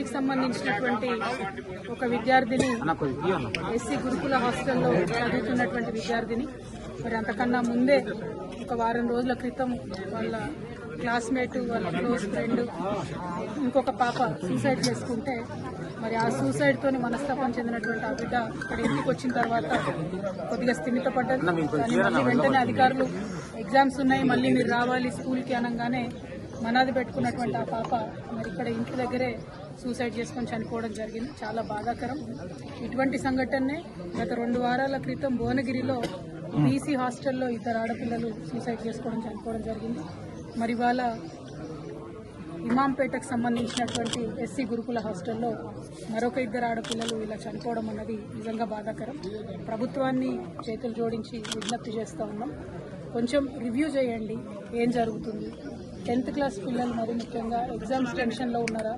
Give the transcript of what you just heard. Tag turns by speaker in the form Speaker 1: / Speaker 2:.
Speaker 1: ఎస్సీకి సంబంధించినటువంటి ఒక విద్యార్థిని ఎస్సీ గురుకుల హాస్టల్లో చదువుతున్నటువంటి విద్యార్థిని మరి అంతకన్నా ముందే ఒక వారం రోజుల క్రితం వాళ్ళ క్లాస్మేట్ వాళ్ళ క్లోజ్ ఫ్రెండ్ ఇంకొక పాప సూసైడ్ చేసుకుంటే మరి ఆ సూసైడ్తో మనస్తాపం చెందినటువంటి ఆ బిడ్డ ఇక్కడ ఇంటికి వచ్చిన తర్వాత కొద్దిగా స్థిమితపడ్డది. కానీ మళ్ళీ వెంటనే అధికారులు ఎగ్జామ్స్ ఉన్నాయి మళ్ళీ మీరు రావాలి స్కూల్కి అనగానే మనాది పెట్టుకున్నటువంటి ఆ పాప మరి ఇక్కడ ఇంటి దగ్గరే సూసైడ్ చేసుకొని చనిపోవడం జరిగింది. చాలా బాధాకరం. ఇటువంటి సంఘటనే గత 2 వారాల క్రితం భువనగిరిలో బీసీ హాస్టల్లో 2 ఆడపిల్లలు సూసైడ్ చేసుకోవడం చనిపోవడం జరిగింది. మరి వాళ్ళ ఇమాంపేటకు సంబంధించినటువంటి ఎస్సీ గురుకుల హాస్టల్లో మరొక 2 ఆడపిల్లలు ఇలా చనిపోవడం అన్నది నిజంగా బాధాకరం. ప్రభుత్వాన్ని చేతులు జోడించి విజ్ఞప్తి చేస్తూ ఉన్నాం, కొంచెం రివ్యూ చేయండి ఏం జరుగుతుంది. 10th క్లాస్ పిల్లలు మరి ముఖ్యంగా ఎగ్జామ్స్ టెన్షన్లో ఉన్నారా,